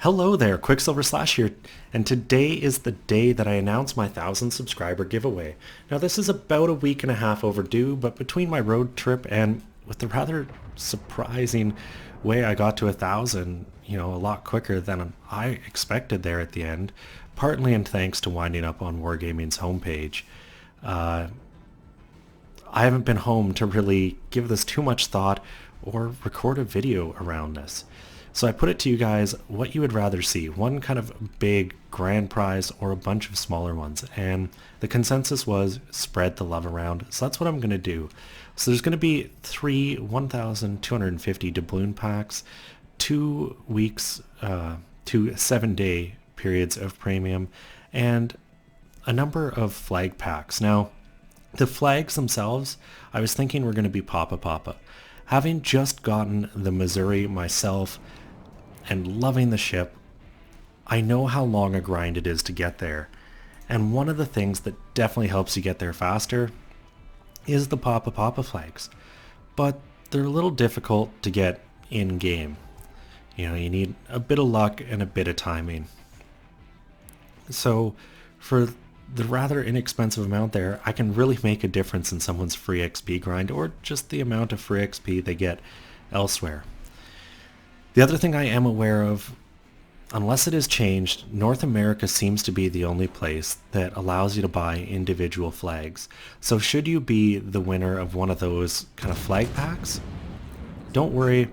Hello there, Quicksilver Slash here, and today is the day that I announce my 1,000 subscriber giveaway. Now this is about a week and a half overdue, but between my road trip and with the rather surprising way I got to 1,000, a lot quicker than I expected there at the end, partly in thanks to winding up on Wargaming's homepage. I haven't been home to really give this too much thought or record a video around this. So I put it to you guys what you would rather see, one kind of big grand prize or a bunch of smaller ones. And the consensus was spread the love around. So that's what I'm going to do. So there's going to be three 1,250 doubloon packs, 2 weeks, 2 7-day periods of premium, and a number of flag packs. Now, the flags themselves, I was thinking were going to be PapaPapa. Having just gotten the Missouri myself and loving the ship, I know how long a grind it is to get there. And one of the things that definitely helps you get there faster is the PapaPapa flags. But they're a little difficult to get in-game. You need a bit of luck and a bit of timing. So for the rather inexpensive amount there, I can really make a difference in someone's free XP grind or just the amount of free XP they get elsewhere. The other thing I am aware of, unless it has changed, North America seems to be the only place that allows you to buy individual flags. So should you be the winner of one of those kind of flag packs, don't worry,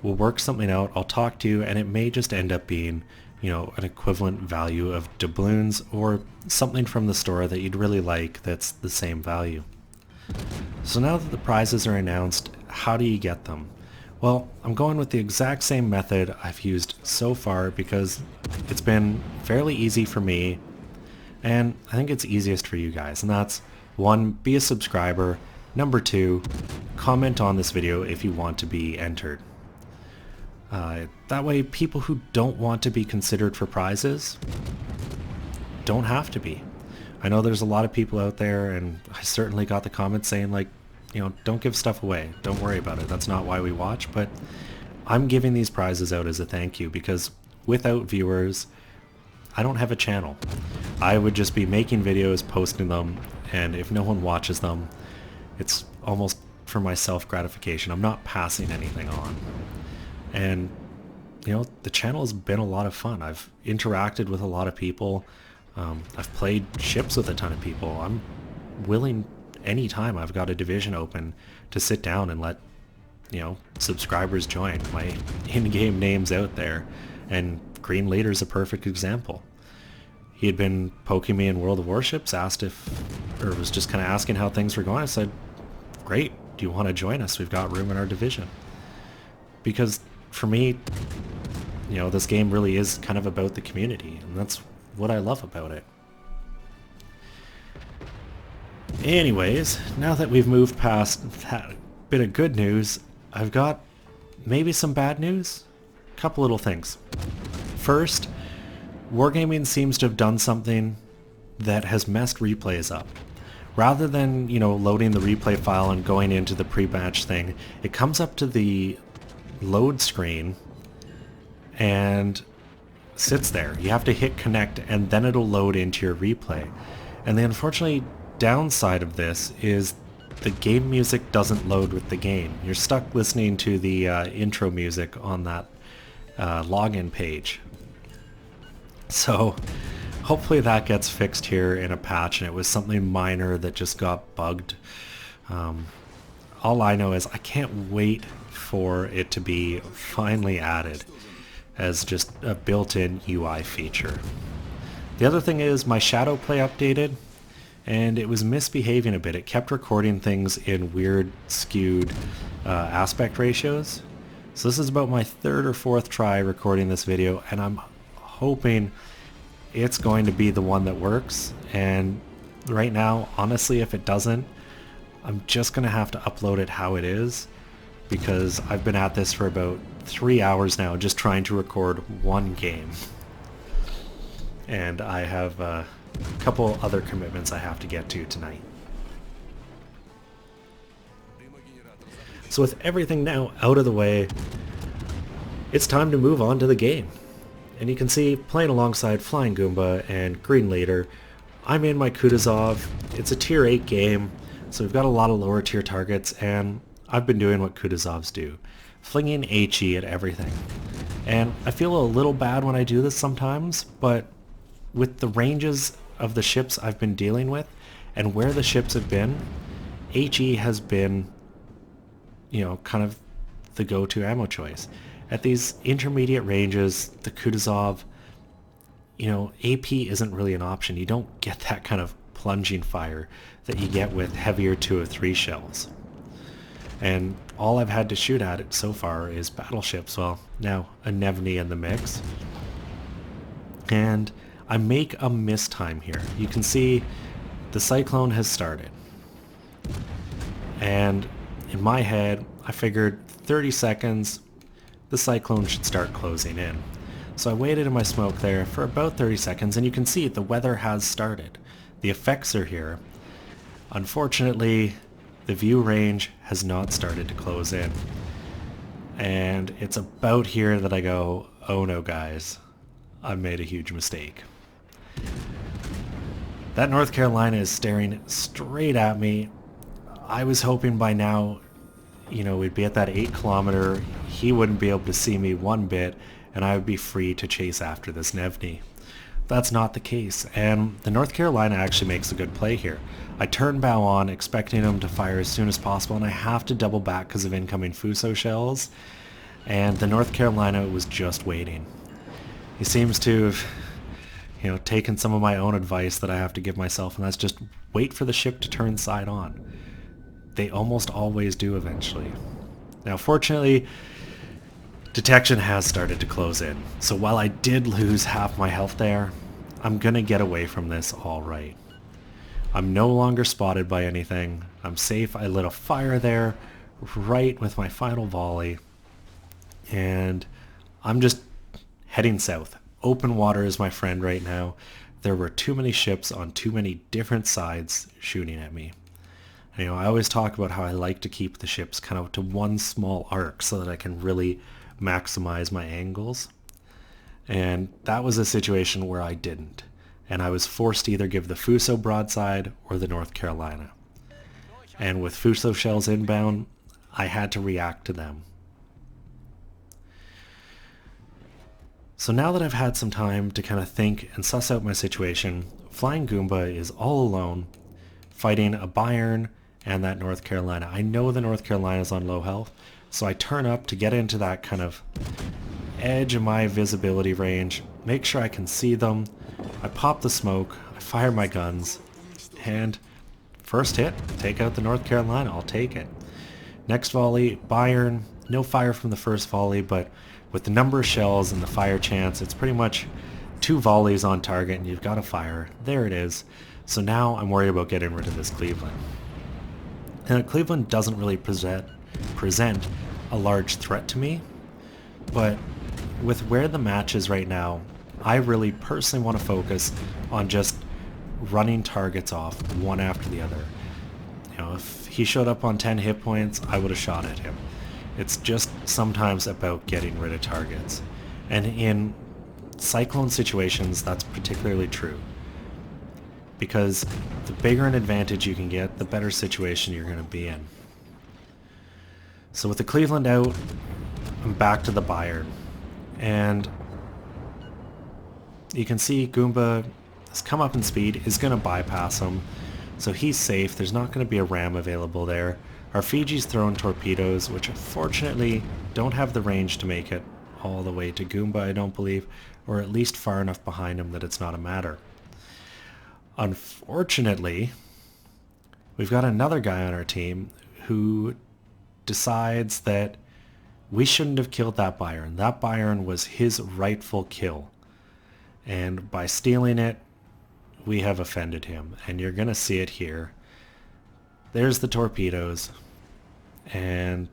we'll work something out, I'll talk to you, and it may just end up being an equivalent value of doubloons or something from the store that you'd really like that's the same value. So now that the prizes are announced, how do you get them? Well, I'm going with the exact same method I've used so far because it's been fairly easy for me, and I think it's easiest for you guys, and that's 1, be a subscriber, number 2, comment on this video if you want to be entered. That way people who don't want to be considered for prizes don't have to be. I know there's a lot of people out there, and I certainly got the comments saying like, don't give stuff away, don't worry about it, that's not why we watch, but I'm giving these prizes out as a thank you because without viewers, I don't have a channel. I would just be making videos, posting them, and if no one watches them, it's almost for my self-gratification. I'm not passing anything on. And the channel has been a lot of fun. I've interacted with a lot of people. I've played ships with a ton of people. I'm willing anytime I've got a division open to sit down and let subscribers join. My in-game name's out there, and Green Leader's a perfect example. He had been poking me in World of Warships, was just kind of asking how things were going. I said, great, do you want to join us? We've got room in our division. Because for me, this game really is kind of about the community, and that's what I love about it. Anyways, now that we've moved past that bit of good news, I've got maybe some bad news. A couple little things. First, Wargaming seems to have done something that has messed replays up. Rather than, loading the replay file and going into the pre-match thing, it comes up to the load screen and sits there. You have to hit connect and then it'll load into your replay. And the unfortunately downside of this is the game music doesn't load with the game. You're stuck listening to the intro music on that login page. So hopefully that gets fixed here in a patch, and it was something minor that just got bugged. All I know is I can't wait for it to be finally added as just a built-in UI feature. The other thing is my shadow play updated, and it was misbehaving a bit. It kept recording things in weird, skewed aspect ratios. So this is about my 3rd or 4th try recording this video, and I'm hoping it's going to be the one that works. And right now, honestly, if it doesn't, I'm just going to have to upload it how it is, because I've been at this for about 3 hours now just trying to record one game. And I have a couple other commitments I have to get to tonight. So with everything now out of the way, it's time to move on to the game. And you can see, playing alongside Flying Goomba and Green Leader, I made my Kutuzov. It's a tier 8 game, so we've got a lot of lower tier targets, and I've been doing what Kutuzovs do, flinging HE at everything. And I feel a little bad when I do this sometimes, but with the ranges of the ships I've been dealing with, and where the ships have been, HE has been, you know, kind of the go-to ammo choice. At these intermediate ranges, the Kutuzov, you know, AP isn't really an option. You don't get that kind of plunging fire that you get with heavier 203 shells. And all I've had to shoot at it so far is battleships. Well, now a Nevny in the mix. And I make a mistime here. You can see the Cyclone has started. And in my head, I figured 30 seconds, the Cyclone should start closing in. So I waited in my smoke there for about 30 seconds, and you can see the weather has started. The effects are here. Unfortunately, the view range has not started to close in. And it's about here that I go, oh no guys, I made a huge mistake. That North Carolina is staring straight at me. I was hoping by now, you know, we'd be at that 8 kilometer, he wouldn't be able to see me one bit, and I would be free to chase after this Nevny. That's not the case, and the North Carolina actually makes a good play here. I turn bow on, expecting him to fire as soon as possible, and I have to double back because of incoming Fuso shells, and the North Carolina was just waiting. He seems to have, you know, taken some of my own advice that I have to give myself, and that's just wait for the ship to turn side on. They almost always do eventually. Now, fortunately, detection has started to close in. So while I did lose half my health there, I'm gonna get away from this all right. I'm no longer spotted by anything. I'm safe. I lit a fire there right with my final volley. And I'm just heading south. Open water is my friend right now. There were too many ships on too many different sides shooting at me. You know, I always talk about how I like to keep the ships kind of to one small arc so that I can really maximize my angles. And that was a situation where I didn't. And I was forced to either give the Fuso broadside or the North Carolina. And with Fuso shells inbound, I had to react to them. So now that I've had some time to kind of think and suss out my situation, Flying Goomba is all alone, fighting a Bayern and that North Carolina. I know the North Carolina's on low health, so I turn up to get into that kind of edge of my visibility range, make sure I can see them. I pop the smoke, I fire my guns, and first hit, take out the North Carolina, I'll take it. Next volley, Bayern, no fire from the first volley, but with the number of shells and the fire chance, it's pretty much 2 volleys on target and you've got a fire. There it is. So now I'm worried about getting rid of this Cleveland. And Cleveland doesn't really present a large threat to me, but with where the match is right now, I really personally want to focus on just running targets off one after the other. You know, if he showed up on 10 hit points, I would have shot at him. It's just sometimes about getting rid of targets. And in Cyclone situations, that's particularly true. Because the bigger an advantage you can get, the better situation you're going to be in. So with the Cleveland out, I'm back to the Bayern. And you can see Goomba has come up in speed, is going to bypass him. So he's safe, there's not going to be a ram available there. Our Fiji's throwing torpedoes, which unfortunately don't have the range to make it all the way to Goomba, I don't believe, or at least far enough behind him that it's not a matter. Unfortunately, we've got another guy on our team who decides that we shouldn't have killed that Bayern. That Bayern was his rightful kill. And by stealing it, we have offended him. And you're going to see it here. There's the torpedoes. And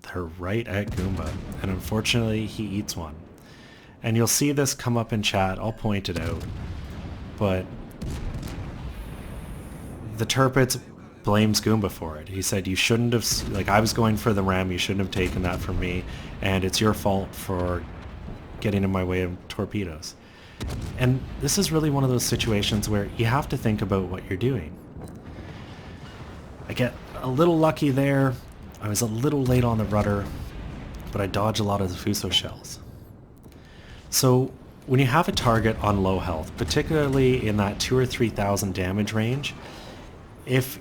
they're right at Goomba. And unfortunately, he eats one. And you'll see this come up in chat. I'll point it out. But the Turpitz blames Goomba for it. He said, you shouldn't have, like, I was going for the ram, you shouldn't have taken that from me, and it's your fault for getting in my way of torpedoes. And this is really one of those situations where you have to think about what you're doing. I get a little lucky there. I was a little late on the rudder, but I dodged a lot of the Fuso shells. So when you have a target on low health, particularly in that 2,000 or 3,000 damage range, if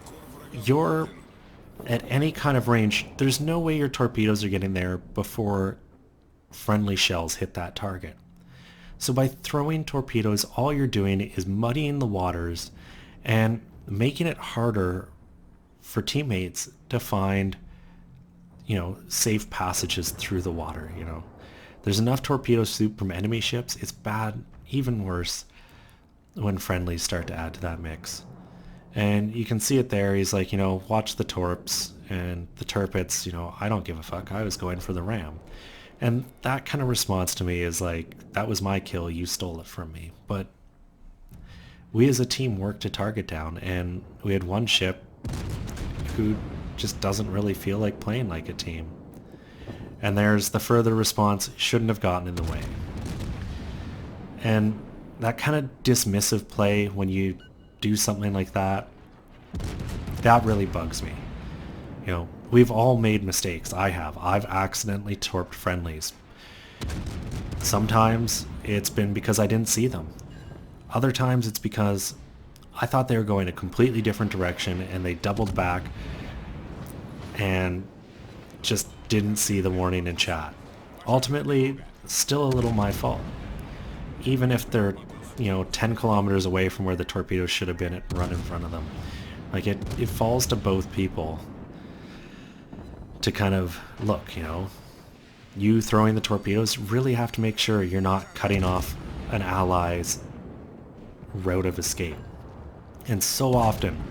you're at any kind of range, there's no way your torpedoes are getting there before friendly shells hit that target. So by throwing torpedoes, all you're doing is muddying the waters and making it harder for teammates to find, safe passages through the water, There's enough torpedo soup from enemy ships. It's bad, even worse, when friendlies start to add to that mix. And you can see it there. He's like, watch the torps and the turpits, I don't give a fuck. I was going for the ram. And that kind of response to me is like, that was my kill, you stole it from me. But we as a team worked to target down, and we had one ship who just doesn't really feel like playing like a team. And there's the further response, shouldn't have gotten in the way. And that kind of dismissive play when you do something like that, that really bugs me. We've all made mistakes. I have. I've accidentally torped friendlies. Sometimes it's been because I didn't see them. Other times it's because I thought they were going a completely different direction and they doubled back and just didn't see the warning in chat. Ultimately, still a little my fault. Even if they're, 10 kilometers away from where the torpedoes should have been and run in front of them. Like it falls to both people to kind of look, you throwing the torpedoes really have to make sure you're not cutting off an ally's route of escape. And so often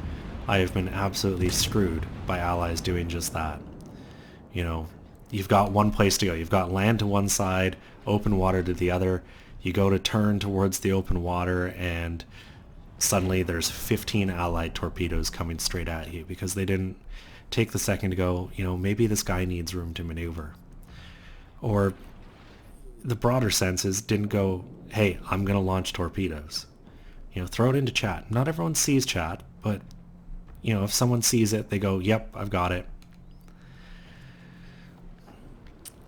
I have been absolutely screwed by allies doing just that. You've got one place to go. You've got land to one side, open water to the other. You go to turn towards the open water and suddenly there's 15 allied torpedoes coming straight at you because they didn't take the second to go, maybe this guy needs room to maneuver. Or the broader sense is didn't go, hey, I'm going to launch torpedoes. Throw it into chat. Not everyone sees chat, but, if someone sees it, they go, yep, I've got it.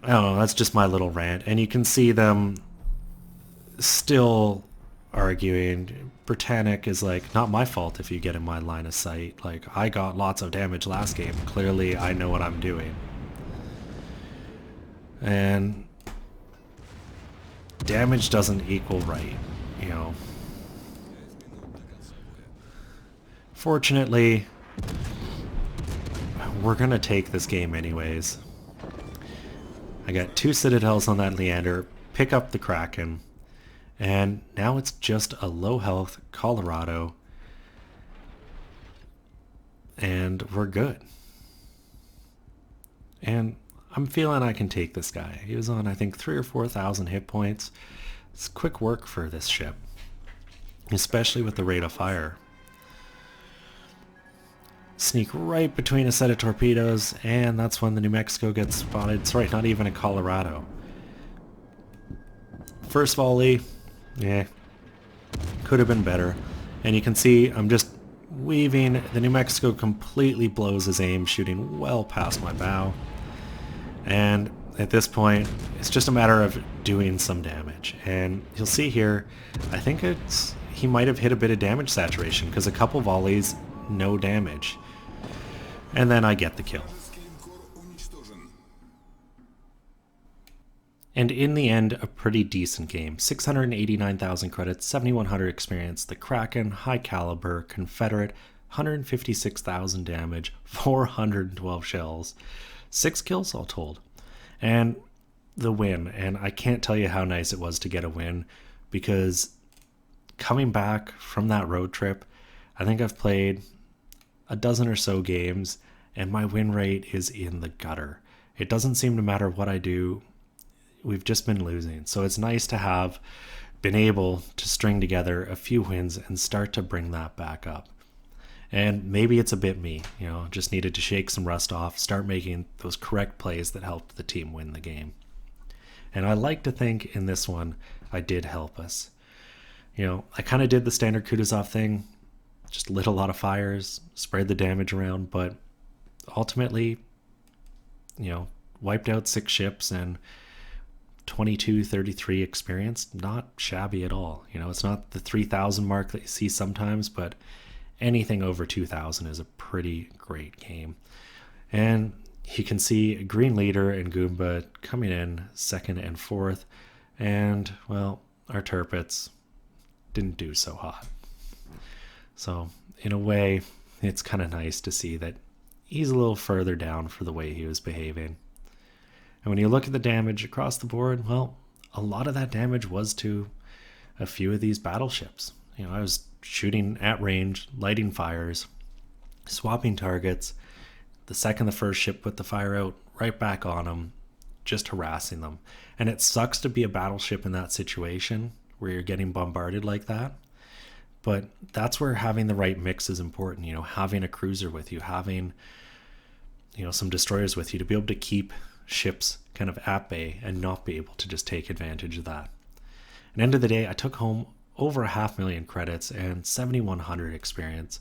I don't know, that's just my little rant. And you can see them still arguing. Britannic is like, not my fault if you get in my line of sight. Like, I got lots of damage last game. Clearly, I know what I'm doing. And damage doesn't equal right, Fortunately, we're going to take this game anyways. I got 2 Citadels on that Leander, pick up the Kraken, and now it's just a low health Colorado, and we're good. And I'm feeling I can take this guy. He was on, I think, 3,000 or 4,000 hit points. It's quick work for this ship, especially with the rate of fire. Sneak right between a set of torpedoes, and that's when the New Mexico gets spotted. Sorry, not even a Colorado. First volley, could have been better. And you can see I'm just weaving. The New Mexico completely blows his aim, shooting well past my bow. And at this point, it's just a matter of doing some damage. And you'll see here, I think he might have hit a bit of damage saturation, because a couple volleys, no damage. And then I get the kill. And in the end, a pretty decent game. 689,000 credits, 7,100 experience, the Kraken, high caliber, Confederate, 156,000 damage, 412 shells, 6 kills all told. And the win, and I can't tell you how nice it was to get a win, because coming back from that road trip, I think I've played a dozen or so games, and my win rate is in the gutter. It doesn't seem to matter what I do. We've just been losing. So it's nice to have been able to string together a few wins and start to bring that back up. And maybe it's a bit me, just needed to shake some rust off, start making those correct plays that helped the team win the game. And I like to think in this one, I did help us. I kind of did the standard Kutuzov thing, just lit a lot of fires, spread the damage around, but ultimately, wiped out 6 ships and 2233 experience. Not shabby at all. It's not the 3000 mark that you see sometimes, but anything over 2000 is a pretty great game. And you can see Green Leader and Goomba coming in 2nd and 4th, and well, our Turpits didn't do so hot. So in a way, it's kind of nice to see that he's a little further down for the way he was behaving. And when you look at the damage across the board, well, a lot of that damage was to a few of these battleships. I was shooting at range, lighting fires, swapping targets. The second the first ship put the fire out, right back on them, just harassing them. And it sucks to be a battleship in that situation where you're getting bombarded like that. But that's where having the right mix is important. Having a cruiser with you, having some destroyers with you to be able to keep ships kind of at bay and not be able to just take advantage of that. At the end of the day, I took home over 500,000 credits and 7,100 experience,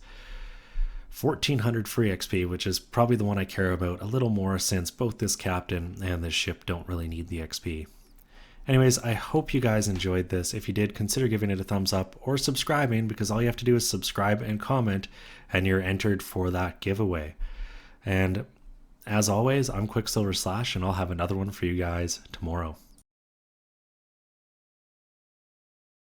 1,400 free XP, which is probably the one I care about a little more since both this captain and this ship don't really need the XP. Anyways, I hope you guys enjoyed this. If you did, consider giving it a thumbs up or subscribing, because all you have to do is subscribe and comment and you're entered for that giveaway. And as always, I'm Quicksilver Slash, and I'll have another one for you guys tomorrow.